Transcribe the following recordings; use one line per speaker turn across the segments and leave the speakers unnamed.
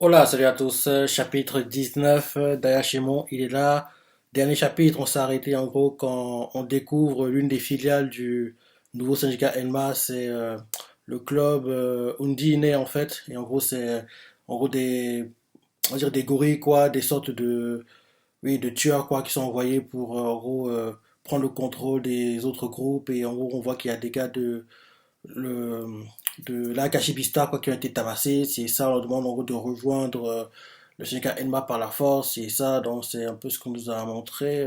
Hola, salut à tous. Chapitre 19 d'Ayashimon, il est là. Dernier chapitre, on s'est arrêté en gros quand on découvre l'une des filiales du nouveau syndicat Enma, c'est le club Undine en fait. Et en gros, c'est en gros on va dire des gorilles quoi, des sortes de, oui, de tueurs quoi qui sont envoyés pour en gros prendre le contrôle des autres groupes. Et en gros, on voit qu'il y a des gars le, de l'Akashibista quoi, qui ont été tabassés. C'est ça, on leur demande en gros de rejoindre le syndicat Enma par la force. C'est ça, donc c'est un peu ce qu'on nous a montré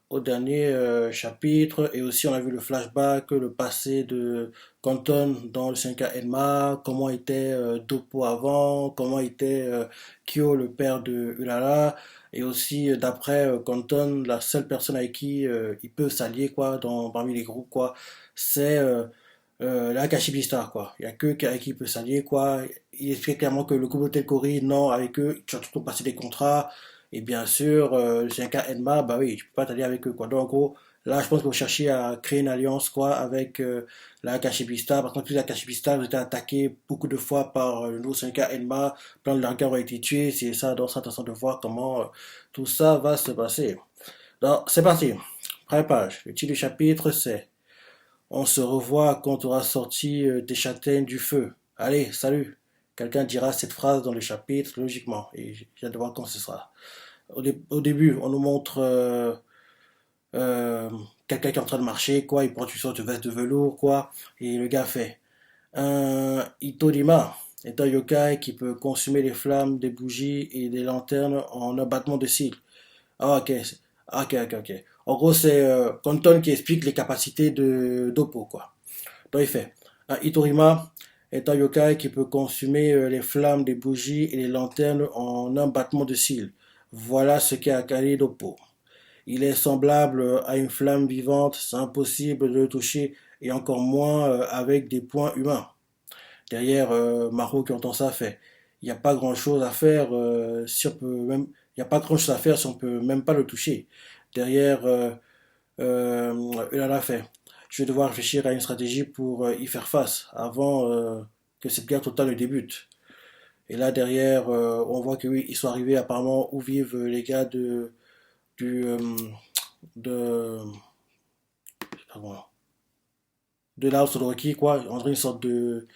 au dernier chapitre. Et aussi, on a vu le flashback, le passé de Canton dans le syndicat Enma, comment était Dopo avant, comment était Kyo, le père de Ulala. Et aussi, d'après Canton, la seule personne avec qui il peut s'allier quoi, parmi les groupes, quoi, c'est la Kashibista, quoi. Il y a que avec qui il peut s'allier, quoi. Il explique clairement que le Kubotel Kori, non, avec eux, tu vas toujours passer des contrats. Et bien sûr, le CNK Enma, bah oui, tu peux pas t'allier avec eux, quoi. Donc, en gros, là, je pense que vous cherchez à créer une alliance, quoi, avec la Kashibista. Par contre, la Kashibista, vous été attaqué beaucoup de fois par le nouveau CNK Enma. Plein de leurs gars ont été tués. C'est ça, donc c'est intéressant de voir comment tout ça va se passer. Donc, c'est parti. Première page. Le titre du chapitre, c'est on se revoit quand tu auras sorti des châtaignes du feu. Allez, salut. Quelqu'un dira cette phrase dans le chapitre, logiquement. Et j'ai hâte de voir quand ce sera. Au début, on nous montre euh, quelqu'un qui est en train de marcher, quoi. Il porte une sorte de veste de velours, quoi. Et le gars fait un Itorima est un yokai qui peut consumer les flammes des bougies et des lanternes en un battement de cils. Ah, ok. Ok. En gros, c'est Kanton qui explique les capacités de Dopo, quoi. Donc il fait. Un Itorima est un yokai qui peut consumer les flammes des bougies et les lanternes en un battement de cils. Voilà ce qu'est Akari Dopo. Il est semblable à une flamme vivante, c'est impossible de le toucher et encore moins avec des points humains. Derrière, Maro qui entend ça fait. Il n'y a pas grand chose à faire si on peut même. Il n'y a pas grand chose à faire si on peut même pas le toucher. Derrière, Ulala fait. Je vais devoir réfléchir à une stratégie pour y faire face avant que cette guerre totale ne débute. Et là derrière, on voit que oui, ils sont arrivés apparemment où vivent les gars du de pardon, de Laos Rocky quoi, on dirait une sorte de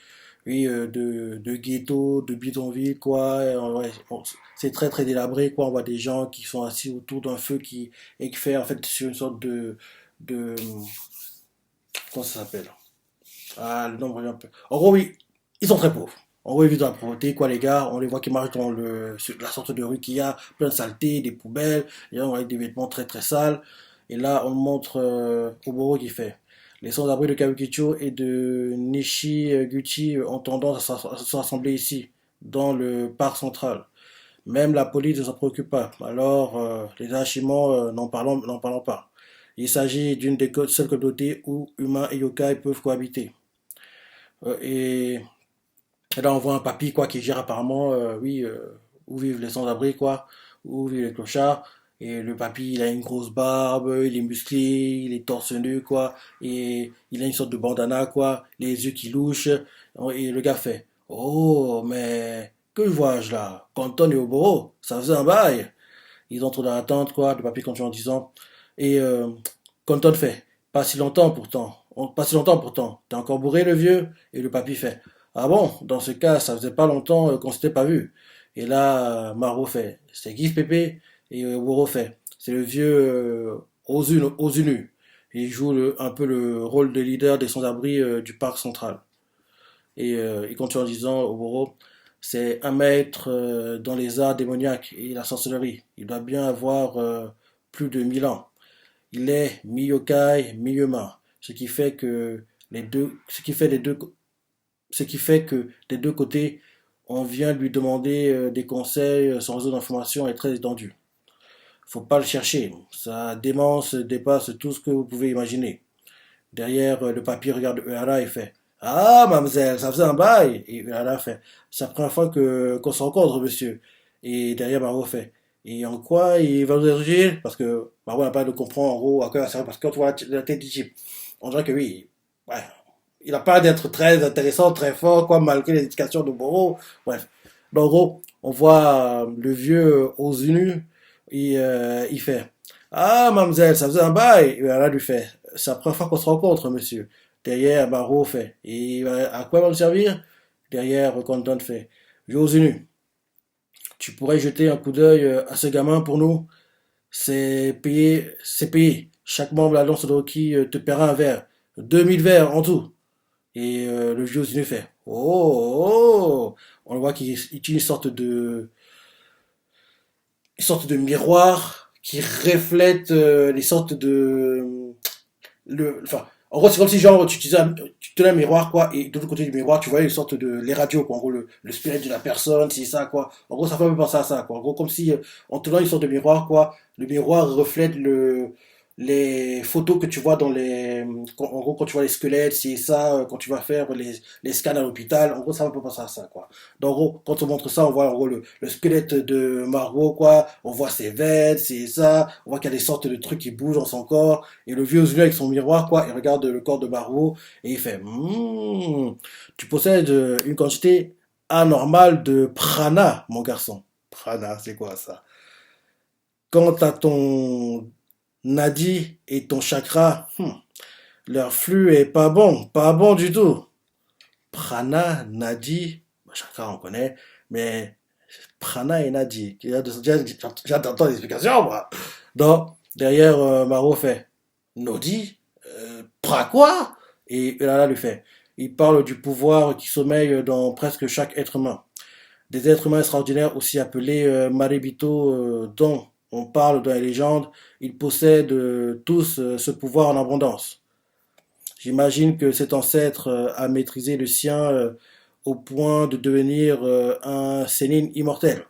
oui de ghetto, de bidonville quoi. Ouais, bon, c'est très très délabré quoi. On voit des gens qui sont assis autour d'un feu qui et qui fait en fait sur une sorte de comment ça s'appelle? Ah, le nom revient un peu. En gros, oui, ils sont très pauvres. En gros, ils vivent dans la pauvreté, quoi, les gars. On les voit qui marchent dans sur la sorte de rue qu'il y a, plein de saleté, des poubelles, les gens avec des vêtements très très sales. Et là, on montre Oboro qui fait. Les sans-abri de Kabukicho et de Nishi-Guchi ont tendance à se rassembler ici, dans le parc central. Même la police ne s'en préoccupe pas. Alors, les Hashimans, n'en parlons pas. Il s'agit d'une des seules communautés où humains et yokai peuvent cohabiter. Et là, on voit un papy quoi, qui gère apparemment, oui, où vivent les sans-abri, quoi, où vivent les clochards. Et le papy, il a une grosse barbe, il est musclé, il est torse nu, quoi. Et il a une sorte de bandana, quoi, les yeux qui louchent. Et le gars fait, oh, mais que vois-je là? Canton et Oboro, ça faisait un bail. Ils entrent dans la tente, quoi, le papy continue en disant. Et Canton fait, pas si longtemps pourtant. Pas si longtemps pourtant. T'es encore bourré, le vieux? Et le papy fait, ah bon, dans ce cas, ça faisait pas longtemps qu'on s'était pas vu. Et là, Maro fait, c'est Guy Pépé. Et Woro fait, c'est le vieux Ozunu. Et il joue un peu le rôle de leader des sans-abri du parc central. Et il continue en disant, Oboro, c'est un maître dans les arts démoniaques et la sorcellerie. Il doit bien avoir plus de 1000 ans. Il est mi-yokai, mi-humain, ce qui fait ce qui fait que des deux côtés, on vient lui demander des conseils, son réseau d'information est très étendu. Faut pas le chercher, sa démence dépasse tout ce que vous pouvez imaginer. Derrière, le papier regarde Uehara et fait ah, mademoiselle, ça faisait un bail. Et Uehara fait c'est la première fois qu'on se rencontre, monsieur. Et derrière, Maro fait et en quoi il va nous être parce que Maro n'a pas de comprendre en gros à quoi ça sert. Parce que quand tu vois la tête du type, on dirait que oui, ouais, il n'a pas d'être très intéressant, très fort, quoi, malgré les indications de Moro. Bref. Donc, en gros, on voit le vieux aux nus, il fait ah, mademoiselle, ça faisait un bail. Et là, lui fait c'est la première fois qu'on se rencontre, monsieur. Derrière, Barreau fait à quoi va me servir? Derrière, Condon fait vieux aux nus, tu pourrais jeter un coup d'œil à ce gamin pour nous? C'est payé, c'est payé. Chaque membre de l'Alliance de hockey te paiera un verre. 2000 verres en tout. Et le vieux aux nus fait oh, oh. On le voit qu'il utilise une sorte de miroir qui reflète les sortes de enfin, en gros, c'est comme si genre tu tenais un miroir quoi, et de l'autre côté du miroir, tu voyais une sorte de les radios quoi. En gros, le spirit de la personne, c'est ça quoi. En gros, ça fait un peu penser à ça quoi. En gros, comme si en tenant une sorte de miroir quoi, le miroir reflète les photos que tu vois en gros, quand tu vois les squelettes, c'est ça, quand tu vas faire les scans à l'hôpital, en gros, ça va un peu penser à ça, quoi. Donc, en gros, quand on montre ça, on voit, en gros, le squelette de Margot, quoi, on voit ses veines, c'est ça, on voit qu'il y a des sortes de trucs qui bougent dans son corps, et le vieux Zulu avec son miroir, quoi, il regarde le corps de Margot, et il fait, tu possèdes une quantité anormale de prana, mon garçon. Prana, c'est quoi ça? Quant à ton nadi et ton chakra, leur flux est pas bon du tout. Prana, nadi, chakra on connaît, mais prana et nadi, j'attends l'explication moi. Donc, derrière, Maro fait, Nodi, pra quoi? Et Lala lui fait, il parle du pouvoir qui sommeille dans presque chaque être humain. Des êtres humains extraordinaires, aussi appelés Maribito, dont on parle dans les légendes, ils possèdent tous ce pouvoir en abondance. J'imagine que cet ancêtre a maîtrisé le sien au point de devenir un sénine immortel.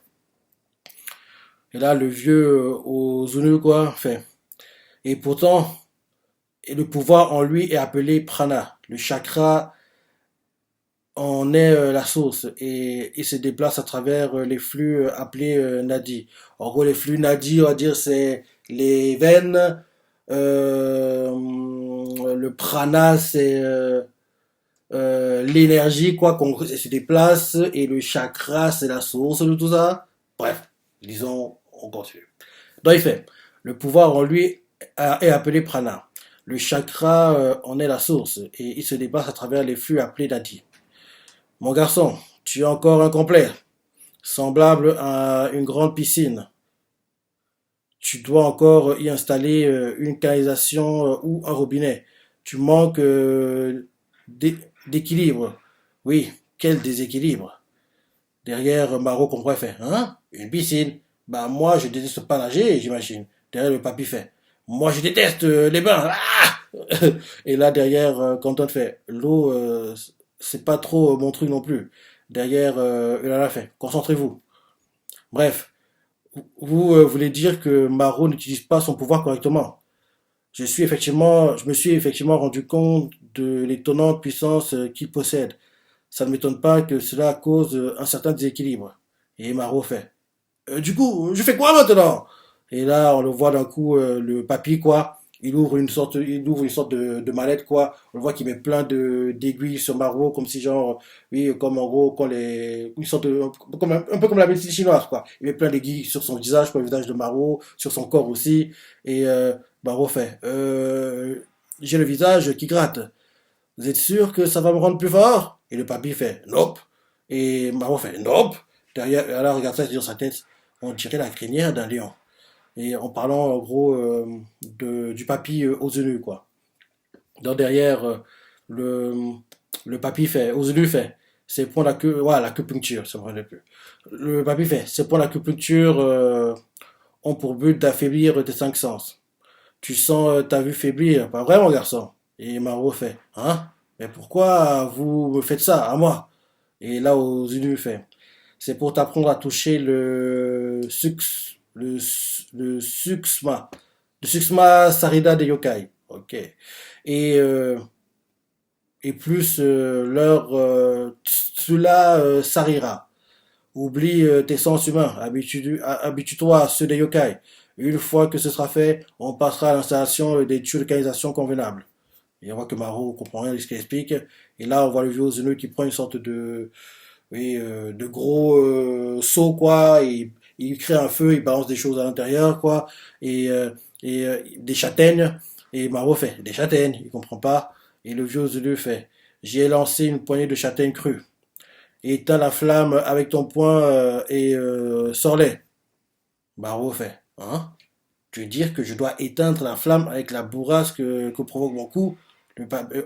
Et là, le vieux au Zunu, quoi, fait. Et pourtant, le pouvoir en lui est appelé prana. Le chakra en est la source et il se déplace à travers les flux appelés nadi. En gros, les flux nadi, on va dire, c'est les veines. Le prana, c'est l'énergie, quoi, qu'on se déplace. Et le chakra, c'est la source de tout ça. Bref, disons, on continue. Donc, il fait, le pouvoir en lui est appelé prana. Le chakra en est la source et il se déplace à travers les flux appelés nadi. Mon garçon, tu es encore incomplet, semblable à une grande piscine. Tu dois encore y installer une canalisation ou un robinet. Tu manques d'équilibre. Oui, quel déséquilibre. Derrière, Maro comprend et fait, hein? Une piscine? Bah moi, je déteste pas nager, j'imagine. Derrière, le papy fait, moi, je déteste les bains. Ah. Et là, derrière, Quentin fait, l'eau, c'est pas trop mon truc non plus. Derrière, Ulala fait, concentrez-vous. Bref, vous voulez dire que Maro n'utilise pas son pouvoir correctement. Je me suis effectivement rendu compte de l'étonnante puissance qu'il possède. Ça ne m'étonne pas que cela cause un certain déséquilibre. Et Maro fait, du coup, je fais quoi maintenant? Et là, on le voit d'un coup, le papy, quoi. Il ouvre une sorte de mallette, quoi. On le voit qu'il met plein d'aiguilles sur Maro, comme si genre, oui, comme en gros, une sorte un peu comme la médecine chinoise, quoi. Il met plein d'aiguilles sur son visage, quoi, le visage de Maro, sur son corps aussi. Et Maro fait, j'ai le visage qui gratte. Vous êtes sûr que ça va me rendre plus fort? Et le papy fait, nope. Et Maro fait, nope. Derrière, elle regarde ça dans sa tête. On dirait la crinière d'un lion. Et en parlant en gros du papy aux œufs, quoi. Donc derrière, le, le papy fait, aux œufs fait, c'est pour voilà, l'acupuncture, ça me rappelle plus. Le papy fait, c'est pour l'acupuncture ont pour but d'affaiblir tes cinq sens. Tu sens ta vue faiblir, pas vrai mon garçon? Et Maro fait, hein? Mais pourquoi vous me faites ça à moi? Et là, aux œufs fait, c'est pour t'apprendre à toucher le suxma. Le suxma sarida des yokai. Ok. Et, euh, et plus leur tsula sarira. Oublie tes sens humains. Habitue-toi à ceux des yokai. Une fois que ce sera fait, on passera à l'installation des localisations convenables. Et on voit que Maro comprend rien de ce qu'il explique. Et là, on voit le vieux Zeno qui prend une sorte de, oui, de gros seau, quoi, et il crée un feu, il balance des choses à l'intérieur, quoi, et des châtaignes, et Maro fait, des châtaignes, il comprend pas, et le vieux Zulu fait, j'y ai lancé une poignée de châtaignes crues, et éteins la flamme avec ton poing sors-les. Maro fait, hein? Tu veux dire que je dois éteindre la flamme avec la bourrasque que provoque mon coup?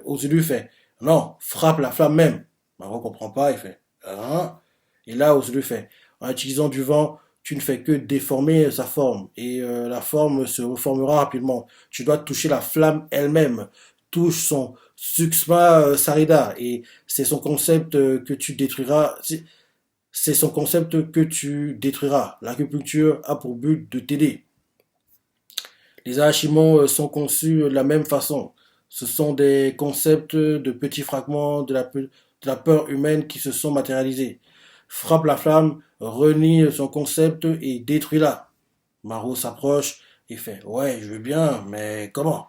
Ozulu fait, non, frappe la flamme même. Maro comprend pas, il fait, hein? Et là, Ozulu fait, en utilisant du vent, tu ne fais que déformer sa forme, et la forme se reformera rapidement. Tu dois toucher la flamme elle-même. Touche son Suxma Sarida, et c'est son concept que tu détruiras. C'est son concept que tu détruiras. L'acupuncture a pour but de t'aider. Les archimons sont conçus de la même façon. Ce sont des concepts de petits fragments de la peur humaine qui se sont matérialisés. Frappe la flamme, renie son concept et détruis-la. Maro s'approche et fait ouais, je veux bien, mais comment?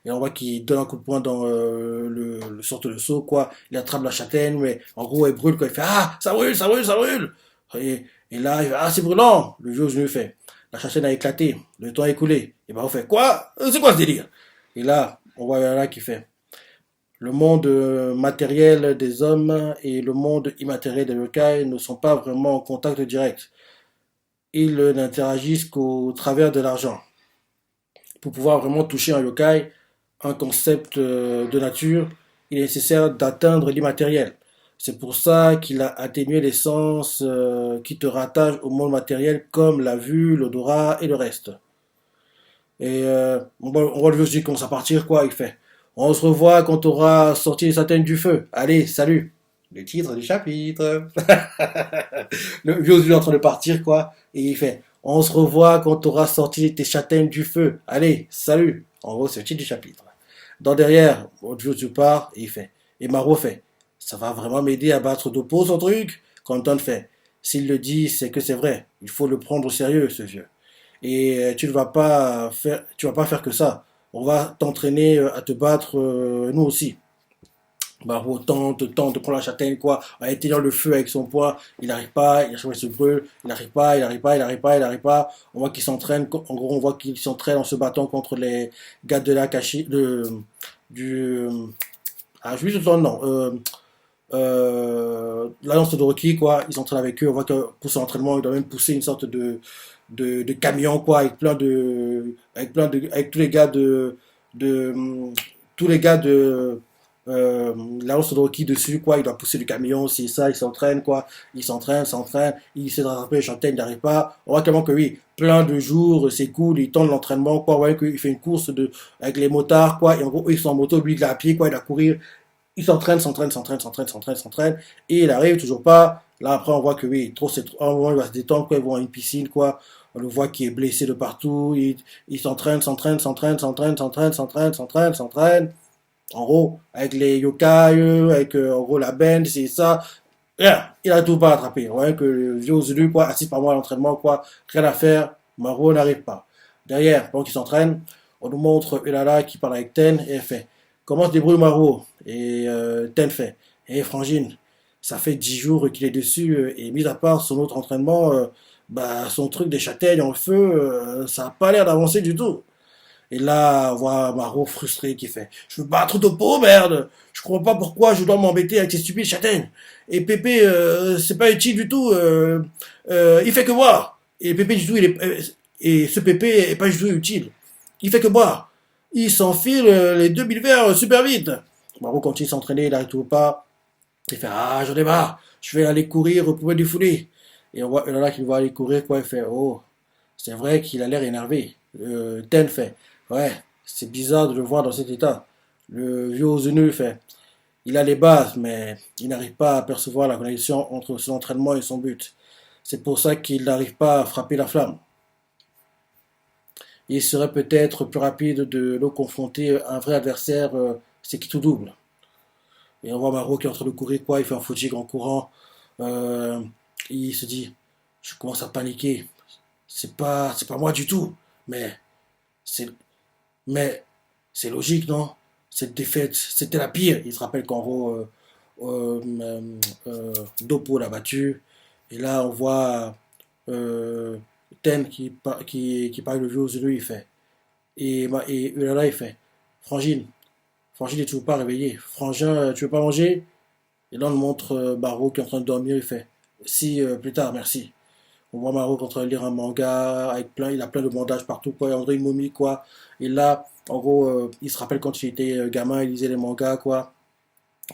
Et on voit qu'il donne un coup de poing dans le sorte de seau, quoi. Il attrape la châtaigne, mais en gros, elle brûle, quoi. Il fait ah, ça brûle, ça brûle, ça brûle. Et là, il fait ah, c'est brûlant. Le vieux genou fait la châtaigne a éclaté, le temps a écoulé. Et ben on fait quoi? C'est quoi ce délire? Et là, on voit là qui fait le monde matériel des hommes et le monde immatériel des yokai ne sont pas vraiment en contact direct. Ils n'interagissent qu'au travers de l'argent. Pour pouvoir vraiment toucher un yokai, un concept de nature, il est nécessaire d'atteindre l'immatériel. C'est pour ça qu'il a atténué les sens qui te rattachent au monde matériel comme la vue, l'odorat et le reste. Et on voit le vieux qui commence à partir, quoi. Il fait on se revoit quand tu auras sorti les châtaignes du feu. Allez, salut. Le titre du chapitre. Le vieux est en train de partir, quoi. Et il fait on se revoit quand tu auras sorti tes châtaignes du feu. Allez, salut. En gros, c'est le titre du chapitre. Dans derrière, le vieux part et il fait et Maro fait ça va vraiment m'aider à battre d'oppo son truc. Canton fait s'il le dit, c'est que c'est vrai. Il faut le prendre au sérieux, ce vieux. Et tu vas pas faire que ça. On va t'entraîner à te battre nous aussi. Maro tente de prendre la châtaigne, quoi, à éteindre le feu avec son poing, il n'arrive pas, il se brûle, il n'arrive pas, il n'arrive pas, il n'arrive pas, il n'arrive pas. On voit qu'il s'entraîne, en gros, on voit qu'il s'entraîne en se battant contre les gars de la cachée, du, je lui son nom, l'alliance de Rocky, quoi, ils s'entraînent avec eux, on voit que pour son entraînement, il doit même pousser une sorte de camion, quoi, avec tous les gars de, tous les gars de, l'annonce de Rocky dessus, quoi, il doit pousser le camion, c'est ça, il s'entraîne, quoi, il s'entraîne, il essaie de rattraper les châtaignes, il n'arrive pas, on voit clairement que oui, plein de jours, c'est cool, il tente l'entraînement, quoi, on voit qu'il fait une course avec les motards, quoi, et en gros, ils sont en moto, lui, il est à pied, quoi, il doit courir, il s'entraîne, et il arrive toujours pas, là, après, on voit que oui, un moment, il va se détendre, quoi, ils vont à une piscine, quoi, on le voit qui est blessé de partout, il s'entraîne, en gros, avec les yokai, avec en gros la band, c'est ça. Rien, il a tout pas attrapé. Ouais, que le vieux Zulu, quoi, assis par moi à l'entraînement, quoi, rien à faire. Maro n'arrive pas. Derrière, pendant qu'il s'entraîne, on nous montre Ulala qui parle avec Ten et elle fait comment se débrouille Maro? Et Ten fait Frangine, ça fait 10 jours qu'il est dessus et mis à part son autre entraînement, bah, son truc des châtaignes en feu, ça a pas l'air d'avancer du tout. Et là, on voit Maro frustré qui fait je veux battre Topo, merde. Je comprends pas pourquoi je dois m'embêter avec ces stupides châtaignes. Et Pépé, c'est pas utile du tout. Il fait que boire. Et Pépé, du tout, et ce Pépé est pas du tout utile. Il fait que boire. Il s'enfile les 2000 verres super vite. Maro continue de s'entraîner, il n'arrive toujours pas. Il fait ah, j'en ai marre. Je vais aller courir pour me défouler. Et on voit là qu'il va aller courir, quoi. Il fait oh, c'est vrai qu'il a l'air énervé. Ten fait ouais, c'est bizarre de le voir dans cet état. Le vieux Ozunu fait il a les bases, mais il n'arrive pas à percevoir la connexion entre son entraînement et son but. C'est pour ça qu'il n'arrive pas à frapper la flamme. Il serait peut-être plus rapide de le confronter à un vrai adversaire, c'est qui tout double. Et on voit Maro qui est en train de courir, quoi, il fait un footing en courant. Euh, il se dit, je commence à paniquer. C'est pas moi du tout, mais c'est, mais c'est logique, non? Cette défaite, c'était la pire. Il se rappelle qu'en gros, Dopo l'a battu. Et là, on voit euh, Ten qui parle le vieux aux yeux, il fait. Et Ulala, il fait. Frangine, Frangine n'est toujours pas réveillée. Frangin, tu veux pas manger? Et là, on montre Maro qui est en train de dormir, il fait. Si, plus tard, merci. On voit Maro qui est en train de lire un manga, il a plein de bandages partout, quoi. Et André une momie, quoi. Et là, en gros, il se rappelle quand il était gamin, il lisait les mangas, quoi.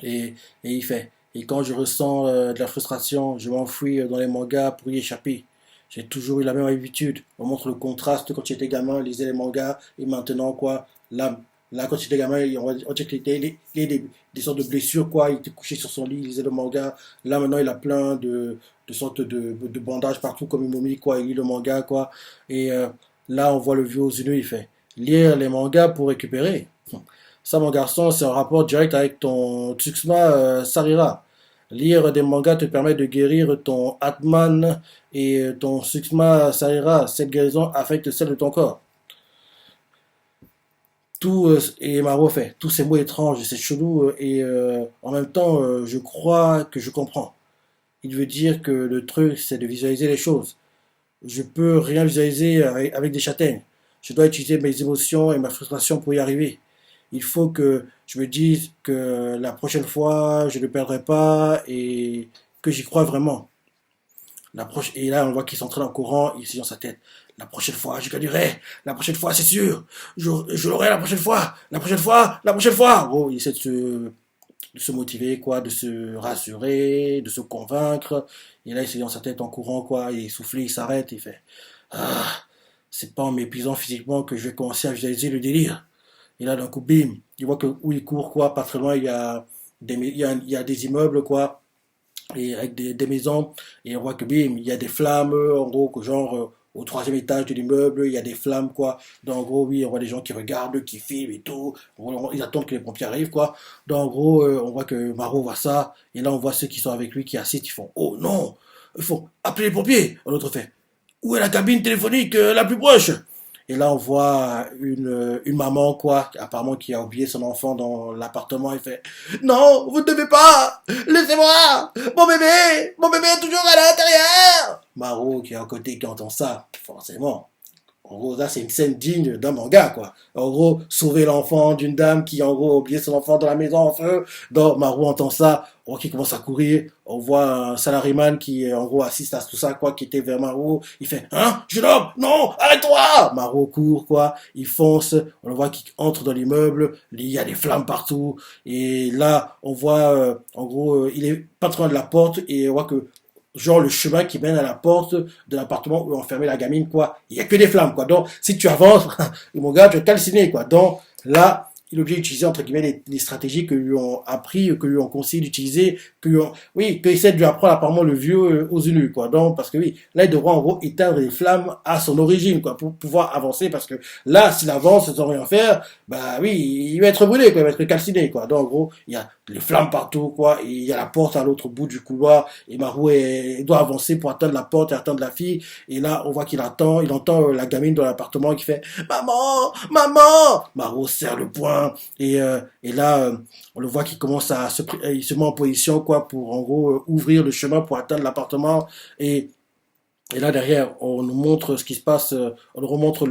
Et, et il fait. Et quand je ressens de la frustration, je m'enfuis dans les mangas pour y échapper. J'ai toujours eu la même habitude. On montre le contraste quand j'étais gamin, il lisait les mangas, et maintenant, quoi, là quand j'étais gamin, on dirait qu'il était des sortes de blessures, quoi. Il était couché sur son lit, il lisait le manga. Là, maintenant, il a plein de sortes de bandages partout, comme une momie, quoi. Il lit le manga, quoi. Et là, on voit le vieux aux yeux, il fait lire les mangas pour récupérer. Ça, mon garçon, c'est un rapport direct avec ton Tsuksma Sarira. Lire des mangas te permet de guérir ton Atman et ton Tsuksma Sarira. Cette guérison affecte celle de ton corps. Tout, et Maro fait, tous ces mots étranges, c'est chelou, et en même temps, je crois que je comprends. Il veut dire que le truc, c'est de visualiser les choses. Je peux rien visualiser avec des châtaignes. Je dois utiliser mes émotions et ma frustration pour y arriver. Il faut que je me dise que la prochaine fois, je ne perdrai pas et que j'y crois vraiment. Et là, on voit qu'il s'entraîne en courant, il se dit dans sa tête. La prochaine fois, je gagnerai. La prochaine fois, c'est sûr. Je l'aurai la prochaine fois. La prochaine fois. La prochaine fois. Gros, il essaie de se motiver, quoi, de se rassurer, de se convaincre. Et là, il se dit dans sa tête en courant, quoi. Il est essoufflé, il s'arrête, il fait. Ah, c'est pas en m'épuisant physiquement que je vais commencer à visualiser le délire. Et là, d'un coup, bim, il voit que où il court, quoi, pas très loin, il y a des immeubles, quoi, et avec des maisons, et on voit que bim, il y a des flammes, en gros, que genre, au troisième étage de l'immeuble, il y a des flammes, quoi. Donc, en gros, oui, on voit des gens qui regardent, qui filment et tout. Ils attendent que les pompiers arrivent, quoi. Donc, en gros, on voit que Maro voit ça, et là, on voit ceux qui sont avec lui, qui assistent, ils font, oh non, il faut appeler les pompiers. L'autre fait, où est la cabine téléphonique la plus proche? Et là, on voit une maman, quoi, apparemment qui a oublié son enfant dans l'appartement. Elle fait non, vous ne devez pas, laissez-moi, mon bébé est toujours à l'intérieur. Maro, qui est à côté, qui entend ça, forcément. En gros, là, c'est une scène digne d'un manga, quoi. En gros, sauver l'enfant d'une dame qui, en gros, a oublié son enfant dans la maison en feu. Donc, Maro entend ça, on voit qu'il commence à courir. On voit un salariman qui, en gros, assiste à tout ça, quoi, qui était vers Maro. Il fait, hein, jeune homme, non, arrête-toi! Maro court, quoi. Il fonce. On le voit qu'il entre dans l'immeuble. Il y a des flammes partout. Et là, on voit, en gros, il est pas trop loin de la porte et on voit que genre le chemin qui mène à la porte de l'appartement où est enfermée la gamine, quoi. Il y a que des flammes, quoi. Donc, si tu avances, mon gars, tu vas calciner, quoi. Donc, là, il est obligé d'utiliser, entre guillemets, les stratégies que lui ont appris, que lui ont conseillé d'utiliser, oui, qu'il essaie de lui apprendre apparemment le vieux aux unus, quoi. Donc, parce que oui, là, il devra, en gros, éteindre les flammes à son origine, quoi, pour pouvoir avancer, parce que là, s'il avance sans rien faire, bah oui, il va être brûlé, quoi, il va être calciné, quoi. Donc, en gros, il y a les flammes partout, quoi, et il y a la porte à l'autre bout du couloir, et Marou doit avancer pour atteindre la porte et atteindre la fille, et là, on voit il entend la gamine dans l'appartement qui fait maman, maman. Marou serre le poing, et là, on le voit qu'il commence il se met en position, quoi, pour en gros ouvrir le chemin pour atteindre l'appartement, et là derrière, on nous montre ce qui se passe, on nous remontre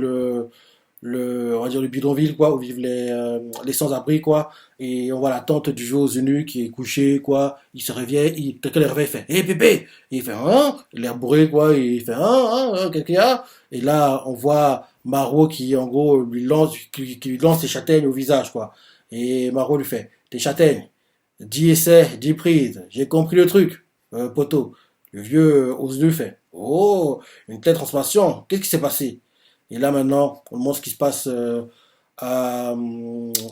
on va dire le bidonville, quoi, où vivent les sans-abri, quoi, et on voit la tante du vieux aux eunuques qui est couchée, quoi, il se réveille, quelqu'un le réveille, il fait hé bébé, et il fait hein, il est bourré, quoi, et il fait qu'est-ce qu'il y a, et là on voit Maro qui en gros qui lui lance ses châtaignes au visage, quoi, et Maro lui fait tes châtaignes, 10 essais, 10 prises, j'ai compris le truc, poteau. Le vieux aux yeux fait oh, une telle transformation, qu'est-ce qui s'est passé? Et là maintenant, on montre ce qui se passe à,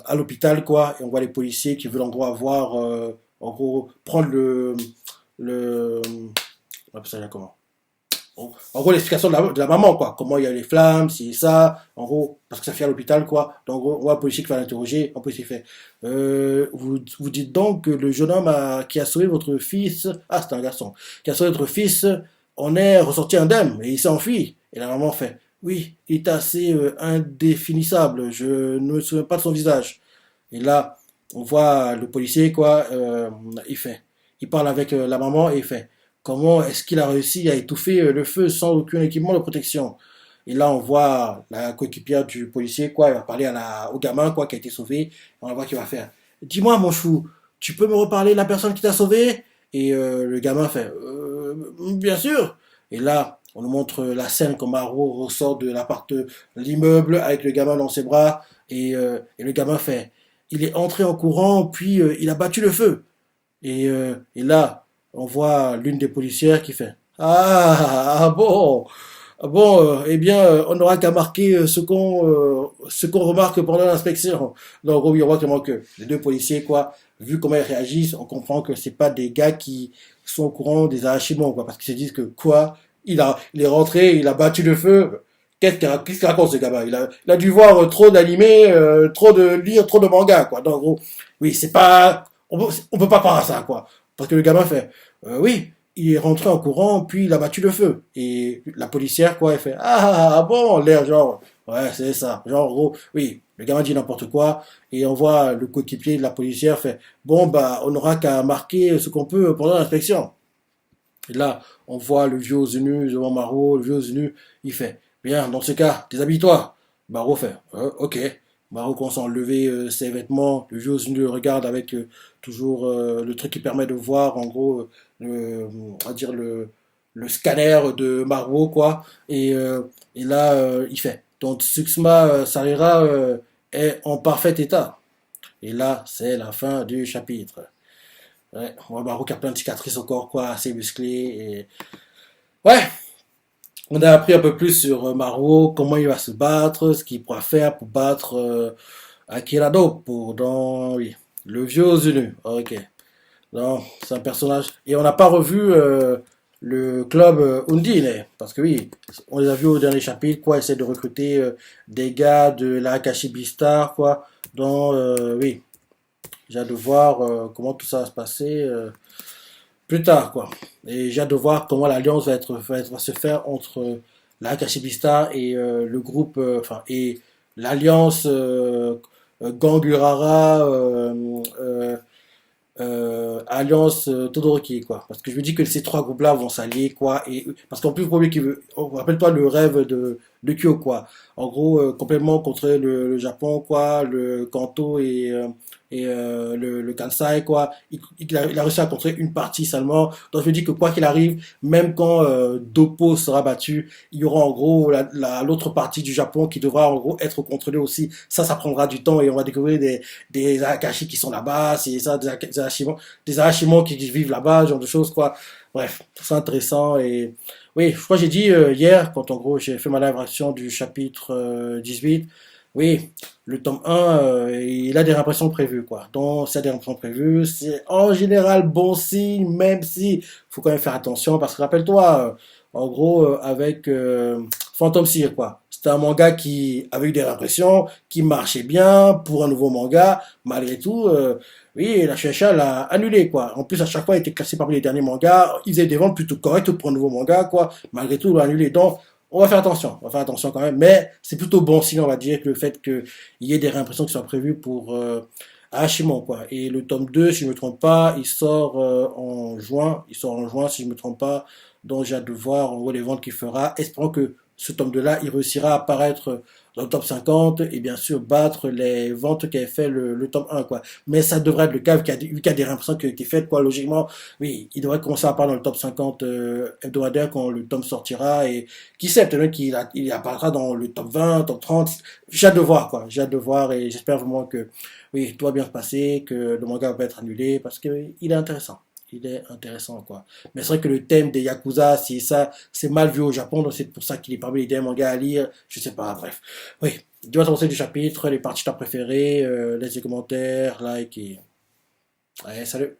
à l'hôpital, quoi. Et on voit les policiers qui veulent en gros avoir, en gros, prendre on appelle ça comment? En gros, l'explication de la maman, quoi. Comment il y a les flammes, si ça. En gros, parce que ça fait à l'hôpital, quoi. Donc, en gros, on voit un policier qui va l'interroger. Un policier fait, vous dites donc que le jeune homme qui a sauvé votre fils, ah, c'est un garçon, qui a sauvé votre fils, en est ressorti indemne et il s'est enfui. Et la maman fait, oui, il est assez indéfinissable. Je ne me souviens pas de son visage. Et là, on voit le policier, quoi. Il parle avec la maman et il fait, comment est-ce qu'il a réussi à étouffer le feu sans aucun équipement de protection. Et là, on voit la coéquipière du policier, quoi, il va parler au gamin, quoi, qui a été sauvé. On va voir qu'il va faire. Dis-moi, mon chou, tu peux me reparler de la personne qui t'a sauvé? Et le gamin fait, bien sûr. Et là, on nous montre la scène quand Maro ressort de l'appart, de l'immeuble avec le gamin dans ses bras. Et le gamin fait, il est entré en courant, puis il a battu le feu. Et là, on voit l'une des policières qui fait, ah bon, bon, eh bien, on n'aura qu'à marquer ce qu'on remarque pendant l'inspection. Donc, oui, on voit clairement que les deux policiers, quoi, vu comment ils réagissent, on comprend que c'est pas des gars qui sont au courant des arrachements, quoi, parce qu'ils se disent que, quoi, il est rentré, il a battu le feu. Qu'est-ce qu'il raconte, ce gamin? Il a dû voir trop d'animés, trop de lire, trop de mangas, quoi. Donc, en gros, oui, c'est pas, on peut pas croire à ça, quoi. Parce que le gamin fait, oui, il est rentré en courant, puis il a battu le feu. Et la policière, quoi, elle fait, ah bon, l'air genre, ouais, c'est ça. Genre, en gros, oui, le gamin dit n'importe quoi, et on voit le coéquipier de la policière fait, bon, bah, on n'aura qu'à marquer ce qu'on peut pendant l'inspection. Et là, on voit le vieux aux nu devant Maro, le vieux aux nu, il fait, bien, dans ce cas, déshabille-toi. Maro fait, ok. Maro commence à enlever ses vêtements, le vieux aux nu le regarde avec toujours le truc qui permet de voir, en gros, on va dire le scanner de Maro, quoi. Et là, il fait, donc Suxma Sarira est en parfait état. Et là, c'est la fin du chapitre. Ouais, on voit Maro qui a plein de cicatrices au corps, quoi, assez musclé. Et ouais, on a appris un peu plus sur Maro, comment il va se battre, ce qu'il pourra faire pour battre Akira Dopo dans oui, le vieux Zulu. Ok. Non, c'est un personnage. Et on n'a pas revu le club Undine, parce que oui, on les a vus au dernier chapitre, quoi, essayer de recruter des gars de la Akashi Beastar, quoi. Donc, oui, j'ai hâte de voir comment tout ça va se passer plus tard, quoi. Et j'ai hâte de voir comment l'alliance va se faire entre la Akashi Beastar et le groupe, enfin, et l'alliance Gangurara, Alliance Todoroki, quoi. Parce que je me dis que ces trois groupes-là vont s'allier, quoi. Et parce qu'en plus, le premier qui veut, rappelle-toi le rêve de Kyo, quoi. En gros, complètement contre le Japon, quoi, le Kanto et le Kansai, quoi. Il a réussi à contrer une partie seulement. Donc je me dis que quoi qu'il arrive, même quand Doppo sera battu, il y aura en gros l'autre partie du Japon qui devra en gros être contrôlée aussi. Ça prendra du temps et on va découvrir des Akashi qui sont là-bas, c'est ça, des Arashimon qui vivent là-bas, ce genre de choses, quoi. Bref, c'est intéressant et oui, je crois que j'ai dit hier, quand en gros j'ai fait ma live action du chapitre 18, oui, le tome 1, il a des réimpressions prévues, quoi. Donc, s'il y a des réimpressions prévues, c'est en général bon signe, même si faut quand même faire attention, parce que rappelle-toi, en gros, avec Phantom Seer, quoi. C'était un manga qui avait eu des réimpressions, qui marchait bien pour un nouveau manga, malgré tout, oui, la Shueisha l'a annulé, quoi. En plus, à chaque fois, il était classé parmi les derniers mangas, il faisait des ventes plutôt correctes pour un nouveau manga, quoi. Malgré tout, il l'a annulé. Donc, on va faire attention quand même, mais c'est plutôt bon signe, on va dire, que le fait qu'il y ait des réimpressions qui soient prévues pour Hashimon, quoi. Et le tome 2, si je ne me trompe pas, il sort en juin, si je ne me trompe pas, donc j'ai hâte de voir en gros les ventes qu'il fera, espérons que ce tome 2-là, il réussira à apparaître dans le top 50 et bien sûr battre les ventes qu'avait fait le tome 1, quoi. Mais ça devrait être le cas, vu qu'il y a des réimpressions qui ont été faites, quoi, logiquement, oui, il devrait commencer à apparaître dans le top 50 hebdomadaire quand le tome sortira et qui sait, peut-être même il apparaîtra dans le top 20, top 30. J'ai hâte de voir, quoi. J'ai hâte de voir et j'espère vraiment que, oui, tout va bien se passer, que le manga va pas être annulé parce que il est intéressant. Il est intéressant, quoi. Mais c'est vrai que le thème des Yakuza, si ça, c'est mal vu au Japon, donc c'est pour ça qu'il est parmi les derniers mangas à lire. Je sais pas, bref. Oui. Dis-moi ton conseil du chapitre, les parties que t'as préférées, laisse des commentaires, like et... Ouais, salut.